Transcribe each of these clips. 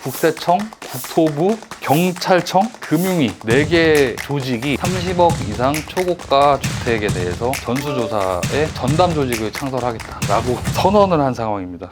국세청, 국토부, 경찰청, 금융위 4개 조직이 30억 이상 초고가 주택에 대해서 전수조사에 전담 조직을 창설하겠다라고 선언을 한 상황입니다.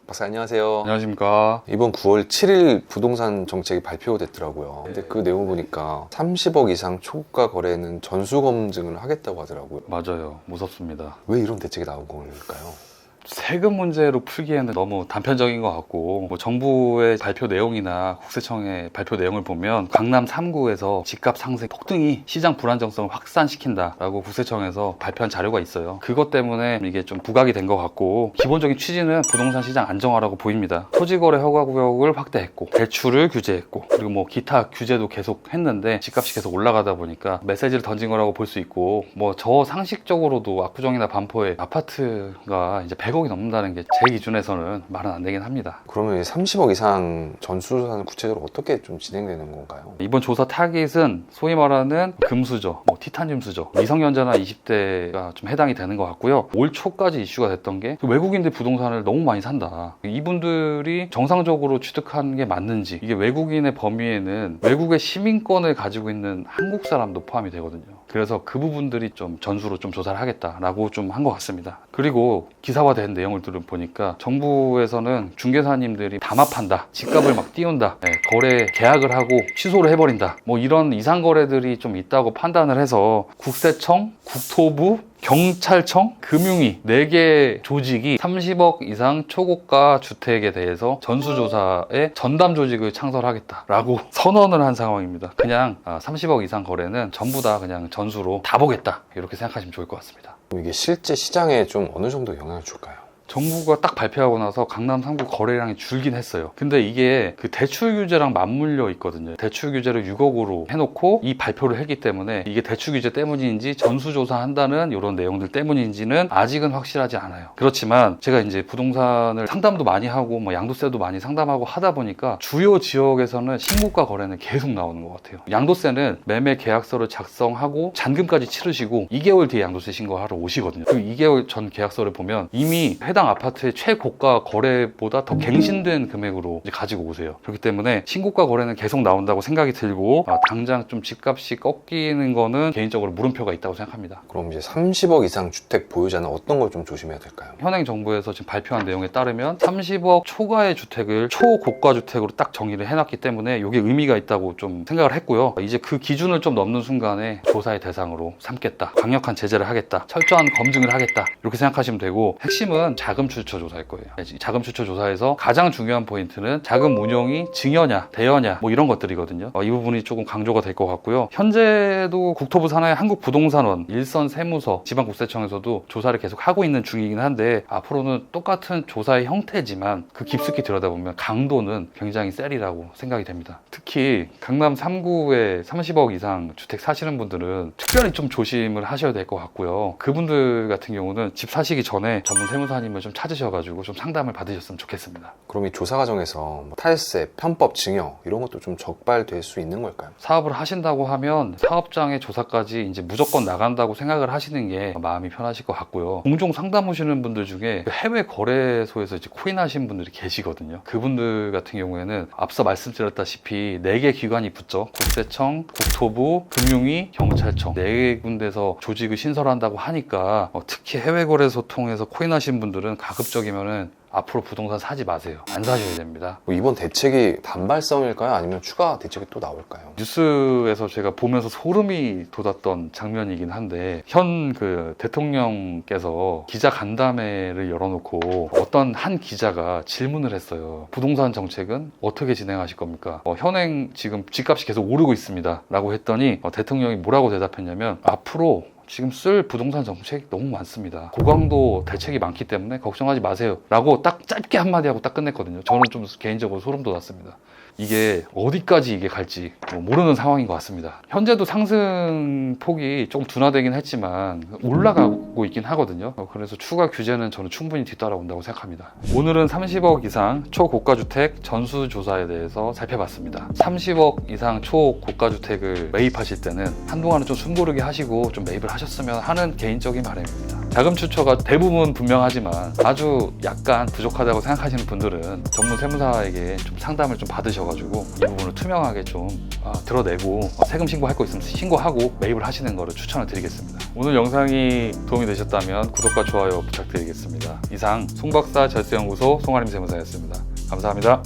박사 안녕하세요. 안녕하십니까. 이번 9월 7일 부동산 정책이 발표됐더라고요. 근데 그 내용 보니까 30억 이상 초고가 거래는 전수 검증을 하겠다고 하더라고요. 맞아요. 무섭습니다. 왜 이런 대책이 나온 걸까요? 세금 문제로 풀기에는 너무 단편적인 것 같고, 정부의 발표 내용이나 국세청의 발표 내용을 보면 강남 3구에서 집값 상승 폭등이 시장 불안정성을 확산시킨다라고 국세청에서 발표한 자료가 있어요. 그것 때문에 이게 좀 부각이 된 것 같고, 기본적인 취지는 부동산 시장 안정화라고 보입니다. 토지거래 허가구역을 확대했고, 대출을 규제했고, 그리고 기타 규제도 계속 했는데 집값이 계속 올라가다 보니까 메시지를 던진 거라고 볼 수 있고, 저 상식적으로도 압구정이나 반포에 아파트가 이제 100억이 넘는다는 게 제 기준에서는 말은 안 되긴 합니다. 그러면 30억 이상 전수조사는 구체적으로 어떻게 좀 진행되는 건가요? 이번 조사 타깃은 소위 말하는 금수저, 티타늄 수저, 미성년자나 20대가 좀 해당이 되는 것 같고요. 올 초까지 이슈가 됐던 게 외국인들 부동산을 너무 많이 산다. 이분들이 정상적으로 취득한 게 맞는지, 이게 외국인의 범위에는 외국의 시민권을 가지고 있는 한국 사람도 포함이 되거든요. 그래서 그 부분들이 좀 전수로 좀 조사를 하겠다라고 좀 한 것 같습니다. 그리고 기사화된 내용을 보니까 정부에서는 중개사님들이 담합한다, 집값을 막 띄운다, 거래 계약을 하고 취소를 해버린다, 이런 이상 거래들이 좀 있다고 판단을 해서 국세청, 국토부, 경찰청, 금융위 4개 조직이 30억 이상 초고가 주택에 대해서 전수조사에 전담 조직을 창설하겠다라고 선언을 한 상황입니다. 그냥 30억 이상 거래는 전부 다 그냥 전수로 다 보겠다, 이렇게 생각하시면 좋을 것 같습니다. 이게 실제 시장에 좀 어느 정도 영향을 줄까요? 정부가 딱 발표하고 나서 강남 3구 거래량이 줄긴 했어요. 근데 이게 그 대출 규제랑 맞물려 있거든요. 대출 규제를 6억으로 해놓고 이 발표를 했기 때문에 이게 대출 규제 때문인지 전수조사한다는 이런 내용들 때문인지는 아직은 확실하지 않아요. 그렇지만 제가 이제 부동산을 상담도 많이 하고 양도세도 많이 상담하고 하다 보니까 주요 지역에서는 신고가 거래는 계속 나오는 것 같아요. 양도세는 매매 계약서를 작성하고 잔금까지 치르시고 2개월 뒤에 양도세 신고하러 오시거든요. 그 2개월 전 계약서를 보면 이미 해당 아파트의 최고가 거래보다 더 갱신된 금액으로 이제 가지고 오세요. 그렇기 때문에 신고가 거래는 계속 나온다고 생각이 들고, 당장 좀 집값이 꺾이는 거는 개인적으로 물음표가 있다고 생각합니다. 그럼 이제 30억 이상 주택 보유자는 어떤 걸 좀 조심해야 될까요? 현행 정부에서 지금 발표한 내용에 따르면 30억 초과의 주택을 초고가 주택으로 딱 정의를 해놨기 때문에 이게 의미가 있다고 좀 생각을 했고요. 이제 그 기준을 좀 넘는 순간에 조사의 대상으로 삼겠다, 강력한 제재를 하겠다, 철저한 검증을 하겠다, 이렇게 생각하시면 되고, 핵심은 자금 출처 조사일 거예요. 자금 출처 조사에서 가장 중요한 포인트는 자금 운용이 증여냐 대여냐 이런 것들이거든요. 이 부분이 조금 강조가 될 것 같고요. 현재도 국토부 산하의 한국부동산원, 일선세무서, 지방국세청에서도 조사를 계속 하고 있는 중이긴 한데, 앞으로는 똑같은 조사의 형태지만 그 깊숙이 들여다보면 강도는 굉장히 세리라고 생각이 됩니다. 특히 강남 3구에 30억 이상 주택 사시는 분들은 특별히 좀 조심을 하셔야 될 것 같고요. 그분들 같은 경우는 집 사시기 전에 전문 세무사님을 좀 찾으셔가지고 좀 상담을 받으셨으면 좋겠습니다. 그럼 이 조사 과정에서 탈세, 편법 증여 이런 것도 좀 적발될 수 있는 걸까요? 사업을 하신다고 하면 사업장의 조사까지 이제 무조건 나간다고 생각을 하시는 게 마음이 편하실 것 같고요. 공종 상담 오시는 분들 중에 해외 거래소에서 이제 코인 하신 분들이 계시거든요. 그분들 같은 경우에는 앞서 말씀드렸다시피 4개 기관이 붙죠. 국세청, 국토부, 금융위, 경찰청 4군데서 조직을 신설한다고 하니까 특히 해외 거래소 통해서 코인 하신 분들은 가급적이면은 앞으로 부동산 사지 마세요. 안 사셔야 됩니다. 이번 대책이 단발성일까요? 아니면 추가 대책이 또 나올까요? 뉴스에서 제가 보면서 소름이 돋았던 장면이긴 한데, 현 대통령께서 기자 간담회를 열어놓고 어떤 한 기자가 질문을 했어요. 부동산 정책은 어떻게 진행하실 겁니까? 현행 지금 집값이 계속 오르고 있습니다 라고 했더니 대통령이 뭐라고 대답했냐면, 앞으로 지금 쓸 부동산 정책이 너무 많습니다. 고강도 대책이 많기 때문에 걱정하지 마세요 라고 딱 짧게 한마디 하고 딱 끝냈거든요. 저는 좀 개인적으로 소름 돋았습니다. 이게 어디까지 이게 갈지 모르는 상황인 것 같습니다. 현재도 상승 폭이 조금 둔화되긴 했지만 올라가고 있긴 하거든요. 그래서 추가 규제는 저는 충분히 뒤따라온다고 생각합니다. 오늘은 30억 이상 초고가주택 전수조사에 대해서 살펴봤습니다. 30억 이상 초고가주택을 매입하실 때는 한동안은 좀 숨고르게 하시고 좀 매입을 하셨으면 하는 개인적인 바람입니다. 자금 출처가 대부분 분명하지만 아주 약간 부족하다고 생각하시는 분들은 전문 세무사에게 좀 상담을 좀 받으셔가지고 이 부분을 투명하게 좀 드러내고 세금 신고할 거 있으면 신고하고 매입을 하시는 거를 추천을 드리겠습니다. 오늘 영상이 도움이 되셨다면 구독과 좋아요 부탁드리겠습니다. 이상 송박사 절세연구소 송아림 세무사였습니다. 감사합니다.